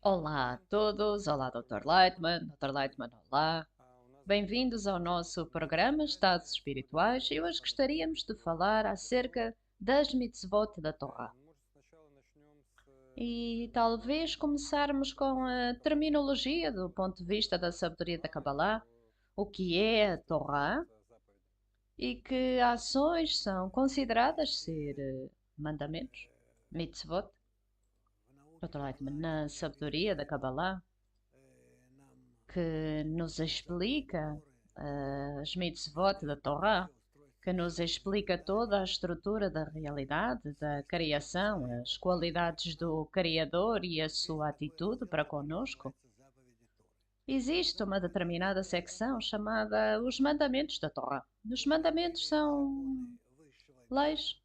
Olá a todos, olá Dr. Lightman, Dr. Lightman, olá. Bem-vindos ao nosso programa Estados Espirituais e hoje gostaríamos de falar acerca das mitzvot da Torá. E talvez começarmos com a terminologia do ponto de vista da sabedoria da Kabbalah, o que é a Torá e que ações são consideradas ser mandamentos, mitzvot. Dr. Lightman, na sabedoria da Kabbalah, que nos explica as mitzvot da Torá, que nos explica toda a estrutura da realidade, da criação, as qualidades do Criador e a sua atitude para conosco. Existe uma determinada secção chamada os mandamentos da Torá. Os mandamentos são leis,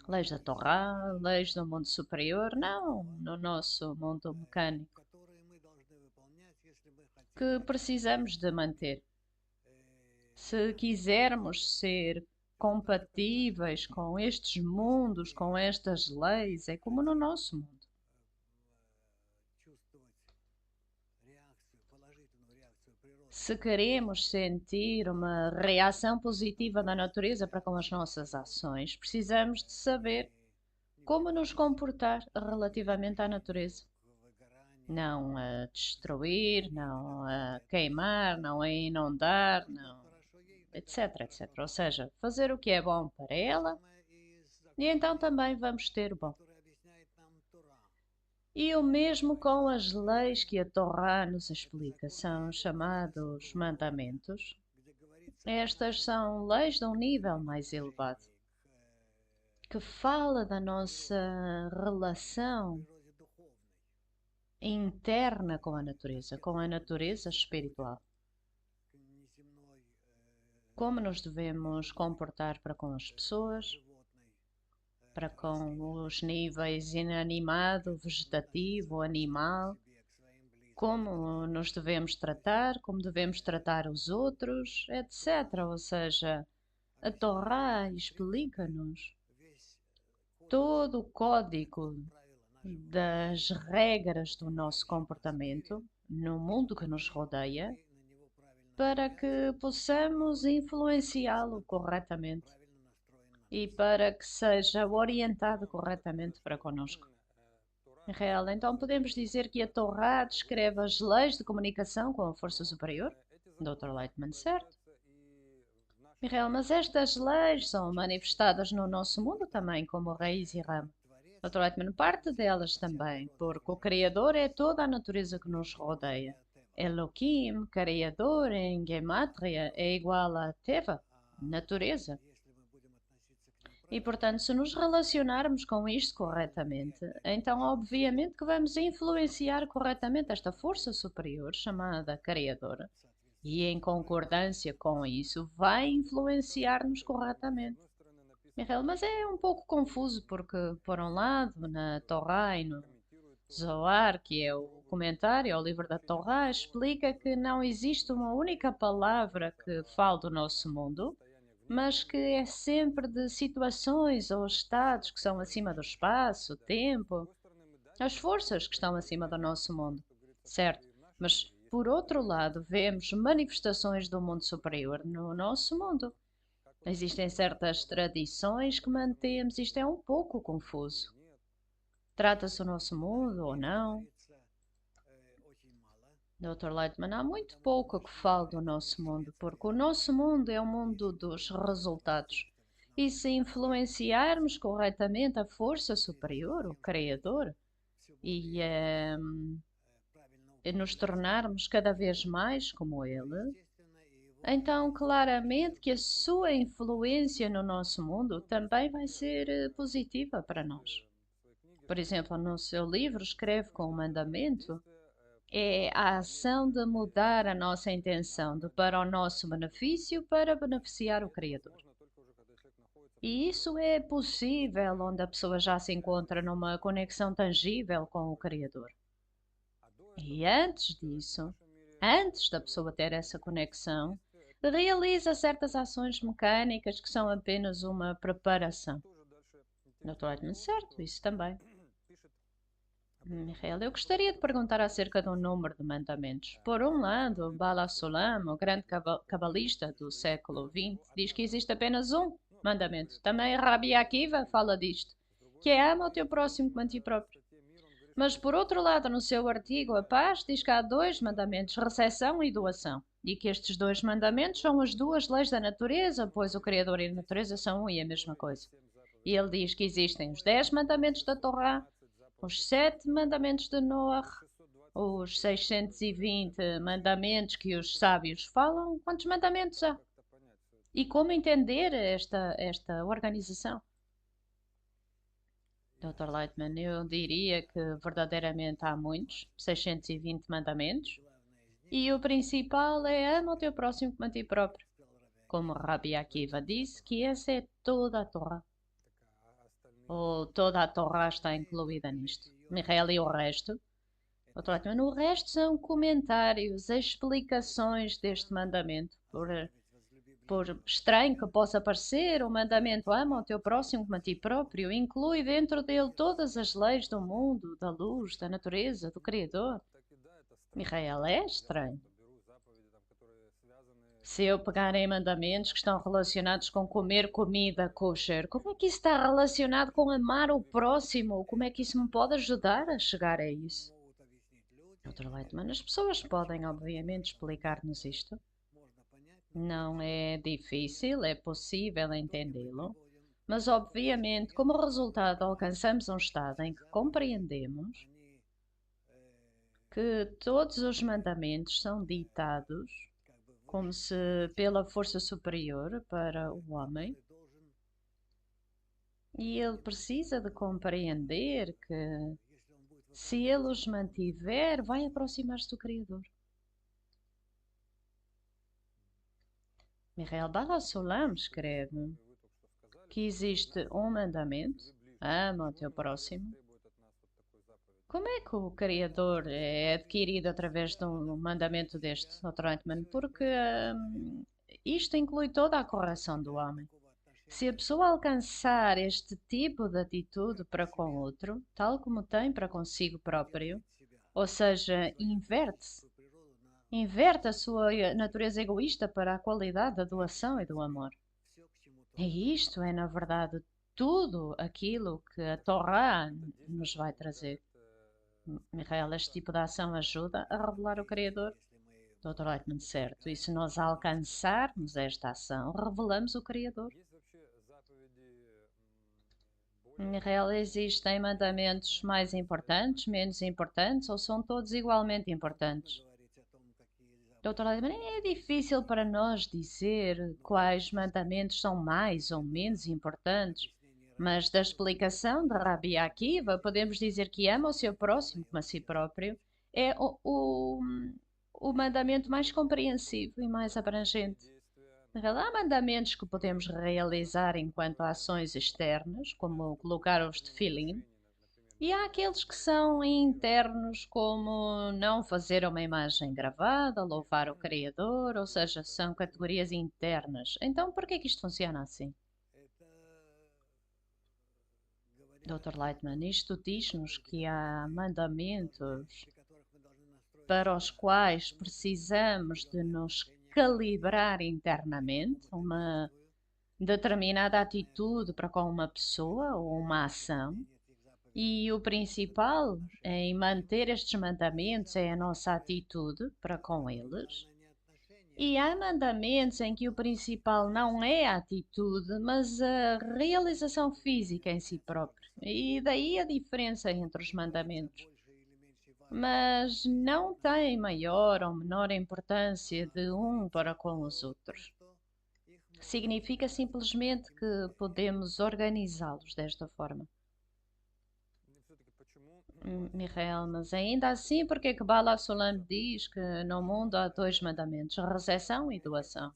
leis da Torá, leis do mundo superior, não no nosso mundo mecânico, que precisamos de manter. Se quisermos ser compatíveis com estes mundos, com estas leis, é como no nosso mundo. Se queremos sentir uma reação positiva da natureza para com as nossas ações, precisamos de saber como nos comportar relativamente à natureza. Não a destruir, não a queimar, não a inundar, não, etc, etc. Ou seja, fazer o que é bom para ela e então também vamos ter bom. E o mesmo com as leis que a Torá nos explica, são chamados mandamentos. Estas são leis de um nível mais elevado, que fala da nossa relação interna com a natureza espiritual. Como nos devemos comportar para com as pessoas, para com os níveis inanimado, vegetativo, animal, como nos devemos tratar, como devemos tratar os outros, etc. Ou seja, a Torá explica-nos todo o código das regras do nosso comportamento no mundo que nos rodeia para que possamos influenciá-lo corretamente e para que seja orientado corretamente para conosco. Real, então podemos dizer que a Torá descreve as leis de comunicação com a força superior? Dr. Lightman, certo? Real, mas estas leis são manifestadas no nosso mundo também, como raiz e ramo. Dr. Lightman, parte delas também, porque o Criador é toda a natureza que nos rodeia. Elohim, Criador, em Gematria, é igual a Teva, natureza. E, portanto, se nos relacionarmos com isto corretamente, então, obviamente, que vamos influenciar corretamente esta força superior chamada Criadora. E, em concordância com isso, vai influenciar-nos corretamente. Michael, mas é um pouco confuso porque, por um lado, na Torá e no Zohar, que é o comentário ao livro da Torá, explica que não existe uma única palavra que fale do nosso mundo, mas que é sempre de situações ou estados que são acima do espaço, tempo, as forças que estão acima do nosso mundo, certo? Mas, por outro lado, vemos manifestações do mundo superior no nosso mundo. Existem certas tradições que mantemos, isto é um pouco confuso. Trata-se o nosso mundo ou não? Dr. Lightman, há muito pouco que falo do nosso mundo, porque o nosso mundo é o mundo dos resultados. E se influenciarmos corretamente a força superior, o Criador, e nos tornarmos cada vez mais como Ele, então claramente que a sua influência no nosso mundo também vai ser positiva para nós. Por exemplo, no seu livro escreve com o mandamento é a ação de mudar a nossa intenção para o nosso benefício para beneficiar o Criador. E isso é possível onde a pessoa já se encontra numa conexão tangível com o Criador. E antes disso, antes da pessoa ter essa conexão, realiza certas ações mecânicas que são apenas uma preparação. Naturalmente, certo, isso também. Michael, eu gostaria de perguntar acerca do número de mandamentos. Por um lado, Bala Sulam, o grande cabalista do século XX, diz que existe apenas um mandamento. Também Rabi Akiva fala disto, que é ama o teu próximo como a ti próprio. Mas por outro lado, no seu artigo A Paz, diz que há dois mandamentos, recepção e doação, e que estes dois mandamentos são as duas leis da natureza, pois o Criador e a natureza são um e a mesma coisa. E ele diz que existem os 10 mandamentos da Torá, os 7 mandamentos de Noah, os 620 mandamentos que os sábios falam. Quantos mandamentos há? E como entender esta organização? Dr. Lightman, eu diria que verdadeiramente há muitos, 620 mandamentos, e o principal é ama o teu próximo como a ti próprio. Como Rabi Akiva disse, que essa é toda a Torá. Ou toda a Torá está incluída nisto. Michael e o resto. Dr. Lightman, o resto são comentários, explicações deste mandamento. Por estranho que possa parecer, o mandamento ama o teu próximo como a ti próprio inclui dentro dele todas as leis do mundo, da luz, da natureza, do Criador. Michael, é estranho. Se eu pegar em mandamentos que estão relacionados com comer comida kosher, como é que isso está relacionado com amar o próximo? Como é que isso me pode ajudar a chegar a isso? Dr. Lightman, as pessoas podem, obviamente, explicar-nos isto. Não é difícil, é possível entendê-lo, mas obviamente, como resultado, alcançamos um estado em que compreendemos que todos os mandamentos são ditados como se pela força superior para o homem, e ele precisa de compreender que se ele os mantiver, vai aproximar-se do Criador. Michael Bala-Sulam escreve que existe um mandamento, ama o teu próximo. Como é que o Criador é adquirido através de um mandamento deste, Dr. Reitman? Porque isto inclui toda a correção do homem. Se a pessoa alcançar este tipo de atitude para com outro, tal como tem para consigo próprio, ou seja, inverte a sua natureza egoísta para a qualidade da doação e do amor. E isto é, na verdade, tudo aquilo que a Torá nos vai trazer. Michael, este tipo de ação ajuda a revelar o Criador? Dr. Lightman, certo. E se nós alcançarmos esta ação, revelamos o Criador. Michael, existem mandamentos mais importantes, menos importantes, ou são todos igualmente importantes? Dr. Lightman, é difícil para nós dizer quais mandamentos são mais ou menos importantes. Mas da explicação de Rabi Akiva, podemos dizer que ama o seu próximo como a si próprio é o mandamento mais compreensivo e mais abrangente. Há mandamentos que podemos realizar enquanto ações externas, como colocar os tefilim, e há aqueles que são internos, como não fazer uma imagem gravada, louvar o Criador, ou seja, são categorias internas. Então, por que é que isto funciona assim? Dr. Lightman, isto diz-nos que há mandamentos para os quais precisamos de nos calibrar internamente, uma determinada atitude para com uma pessoa ou uma ação. E o principal em manter estes mandamentos é a nossa atitude para com eles. E há mandamentos em que o principal não é a atitude, mas a realização física em si próprio. E daí a diferença entre os mandamentos. Mas não tem maior ou menor importância de um para com os outros. Significa simplesmente que podemos organizá-los desta forma. Michael, mas ainda assim, porque que Bala Sulam diz que no mundo há dois mandamentos, recepção e doação?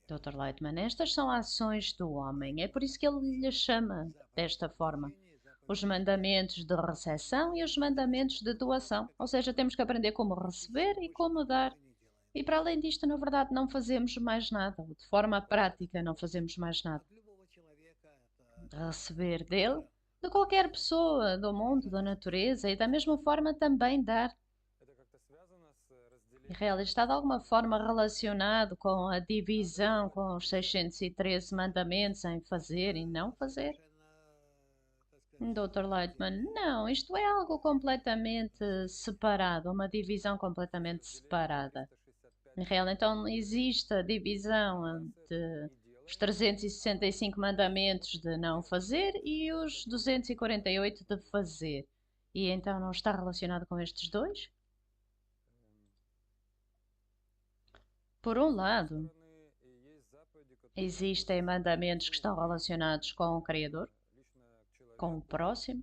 Dr. Lightman, estas são ações do homem, é por isso que ele lhe chama desta forma. Os mandamentos de recepção e os mandamentos de doação. Ou seja, temos que aprender como receber e como dar. E para além disto, na verdade, não fazemos mais nada. De forma prática, não fazemos mais nada. Receber dele de qualquer pessoa do mundo, da natureza, e da mesma forma também dar. Israel está de alguma forma relacionado com a divisão, com os 613 mandamentos em fazer e não fazer? Dr. Lightman, não, isto é algo completamente separado, uma divisão completamente separada. Israel, então existe a divisão de os 365 mandamentos de não fazer e os 248 de fazer. E então não está relacionado com estes dois? Por um lado, existem mandamentos que estão relacionados com o Criador, com o próximo.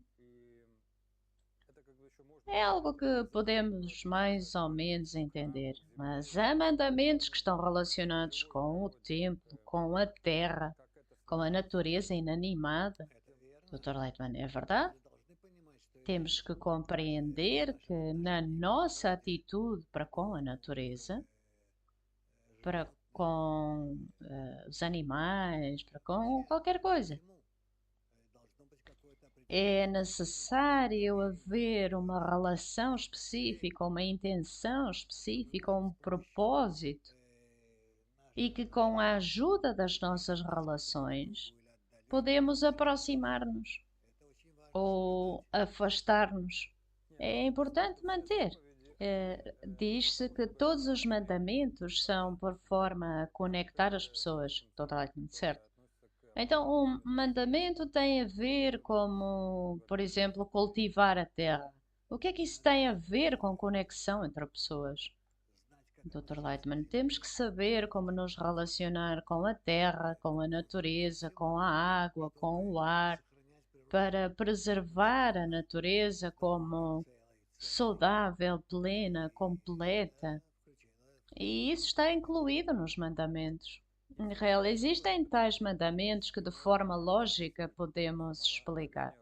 É algo que podemos mais ou menos entender, mas há mandamentos que estão relacionados com o templo, com a terra, com a natureza inanimada. Dr. Leitman, é verdade? Temos que compreender que na nossa atitude para com a natureza, para com os animais, para com qualquer coisa, é necessário haver uma relação específica, uma intenção específica, um propósito, e que com a ajuda das nossas relações podemos aproximar-nos ou afastar-nos. É importante manter. Diz-se que todos os mandamentos são por forma a conectar as pessoas. Totalmente certo. Então, um mandamento tem a ver como, por exemplo, cultivar a terra. O que é que isso tem a ver com conexão entre pessoas? Dr. Lightman, temos que saber como nos relacionar com a terra, com a natureza, com a água, com o ar, para preservar a natureza como saudável, plena, completa. E isso está incluído nos mandamentos. Em real, existem tais mandamentos que de forma lógica podemos explicar.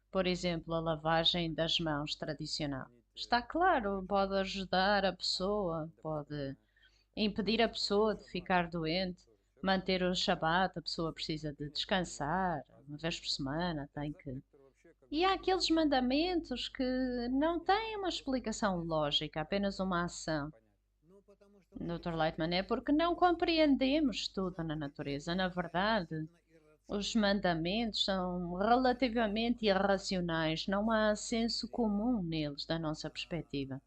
Por exemplo, a lavagem das mãos tradicional. Está claro, pode ajudar a pessoa, pode impedir a pessoa de ficar doente, manter o Shabat, a pessoa precisa de descansar, uma vez por semana, tem que. E há aqueles mandamentos que não têm uma explicação lógica, apenas uma ação. Dr. Lightman, é porque não compreendemos tudo na natureza. Na verdade, os mandamentos são relativamente irracionais, não há senso comum neles, da nossa perspectiva.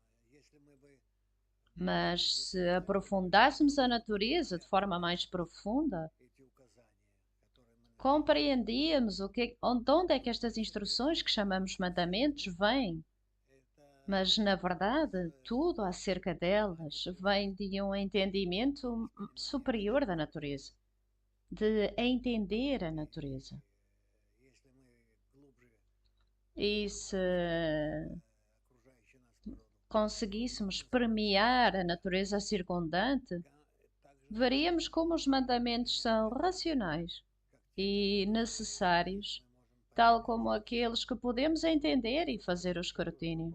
Mas se aprofundássemos a natureza de forma mais profunda, compreendíamos de onde é que estas instruções que chamamos mandamentos vêm. Mas, na verdade, tudo acerca delas vem de um entendimento superior da natureza, de entender a natureza. E se conseguíssemos permear a natureza circundante, veríamos como os mandamentos são racionais e necessários, tal como aqueles que podemos entender e fazer o escrutínio.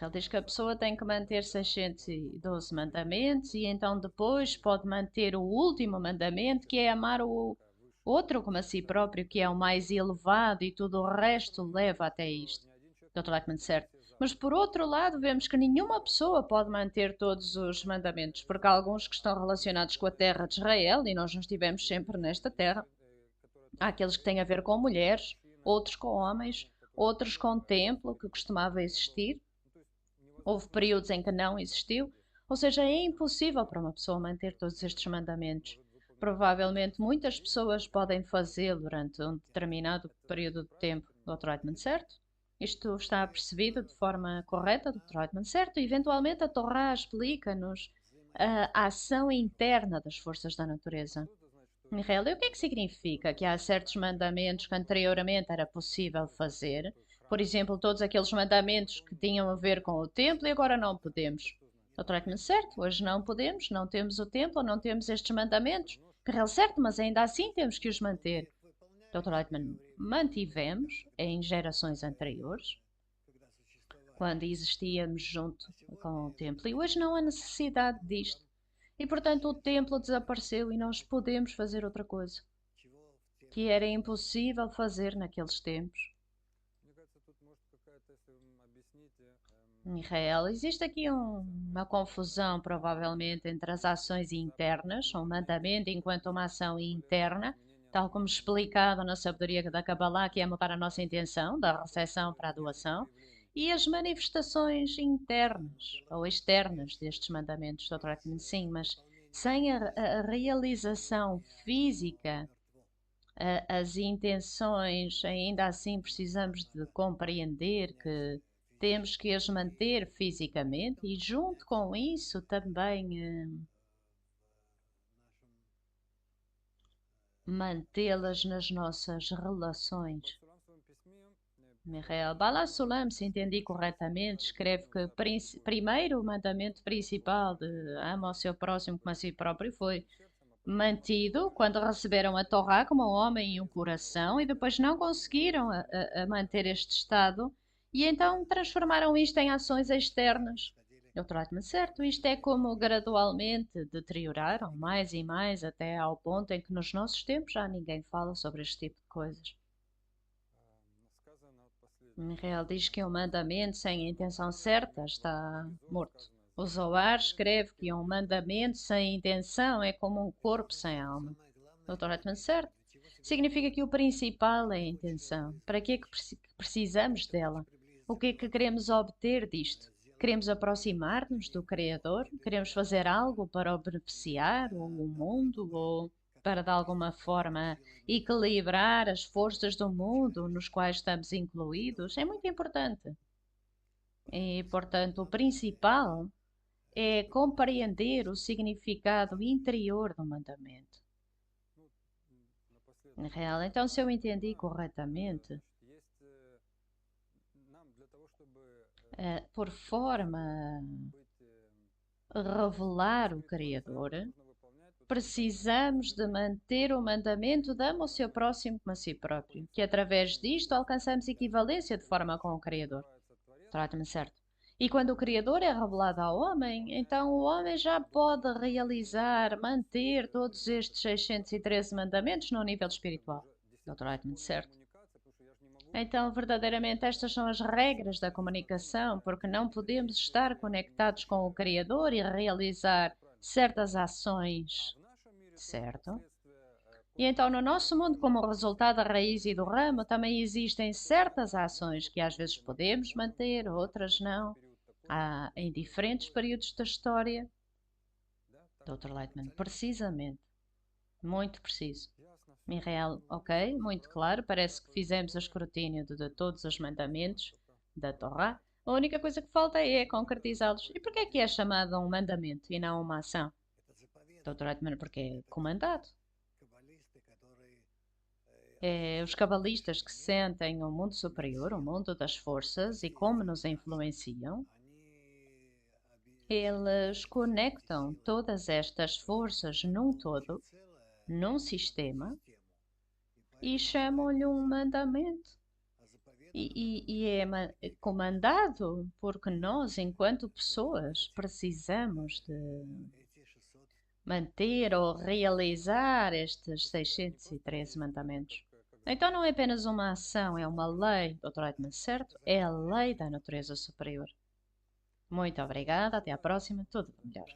Ele diz que a pessoa tem que manter 612 mandamentos e então depois pode manter o último mandamento, que é amar o outro como a si próprio, que é o mais elevado e tudo o resto leva até isto. Dr. Lachman, certo. Mas por outro lado, vemos que nenhuma pessoa pode manter todos os mandamentos, porque há alguns que estão relacionados com a terra de Israel e nós não estivemos sempre nesta terra. Há aqueles que têm a ver com mulheres, outros com homens, outros com o templo que costumava existir. Houve períodos em que não existiu, ou seja, é impossível para uma pessoa manter todos estes mandamentos. Provavelmente muitas pessoas podem fazê-lo durante um determinado período de tempo. Dr. Reitman, certo? Isto está percebido de forma correta, Dr. Reitman, certo? Eventualmente a Torá explica-nos a ação interna das forças da natureza. Michael, e o que é que significa que há certos mandamentos que anteriormente era possível fazer? Por exemplo, todos aqueles mandamentos que tinham a ver com o templo e agora não podemos. Dr. Ekman, certo, hoje não podemos, não temos o templo, não temos estes mandamentos. Michael, certo, mas ainda assim temos que os manter. Dr. Ekman, mantivemos em gerações anteriores, quando existíamos junto com o templo, e hoje não há necessidade disto. E portanto o templo desapareceu e nós podemos fazer outra coisa, que era impossível fazer naqueles tempos. Michael, existe aqui uma confusão, provavelmente, entre as ações internas, um mandamento enquanto uma ação interna, tal como explicado na sabedoria da Kabbalah, que é mudar a nossa intenção, da recepção para a doação, e as manifestações internas ou externas destes mandamentos, Dr. Ekman. Sim, mas sem a realização física, as intenções, ainda assim precisamos de compreender que temos que as manter fisicamente e, junto com isso, também mantê-las nas nossas relações. Michael Balassulam, se entendi corretamente, escreve que primeiro o mandamento principal de ama o seu próximo como a si próprio foi mantido quando receberam a Torá como um homem e um coração e depois não conseguiram a manter este estado e então transformaram isto em ações externas. Dr. Atman, certo, isto é como gradualmente deterioraram mais e mais até ao ponto em que nos nossos tempos já ninguém fala sobre este tipo de coisas. Miguel diz que um mandamento sem a intenção certa está morto. O Zohar escreve que um mandamento sem intenção é como um corpo sem alma. Dr. Atman, certo? Significa que o principal é a intenção. Para que é que precisamos dela? O que é que queremos obter disto? Queremos aproximar-nos do Criador? Queremos fazer algo para o beneficiar, ou o mundo, ou para de alguma forma equilibrar as forças do mundo nos quais estamos incluídos? É muito importante. E, portanto, o principal é compreender o significado interior do mandamento. Real. Então, se eu entendi corretamente, por forma a revelar o Criador, precisamos de manter o mandamento de ama o seu próximo como a si próprio, que através disto alcançamos equivalência de forma com o Criador. Trata-me certo. E quando o Criador é revelado ao homem, então o homem já pode realizar, manter todos estes 613 mandamentos no nível espiritual. Dr. Aitman, certo? Então, verdadeiramente, estas são as regras da comunicação, porque não podemos estar conectados com o Criador e realizar certas ações, certo? E então, no nosso mundo, como resultado da raiz e do ramo, também existem certas ações que às vezes podemos manter, outras não. Em diferentes períodos da história. Dr. Lightman, precisamente. Muito preciso. Michael, ok, muito claro. Parece que fizemos o escrutínio de todos os mandamentos da Torá. A única coisa que falta é concretizá-los. E porquê é que é chamado um mandamento e não uma ação? Dr. Lightman, porque é comandado. É, os cabalistas que sentem o mundo superior, o mundo das forças e como nos influenciam, eles conectam todas estas forças num todo, num sistema, e chamam-lhe um mandamento. E é comandado porque nós, enquanto pessoas, precisamos de manter ou realizar estes 613 mandamentos. Então não é apenas uma ação, é uma lei, Dr. Edmund, certo? É a lei da natureza superior. Muito obrigada, até à próxima, tudo de melhor.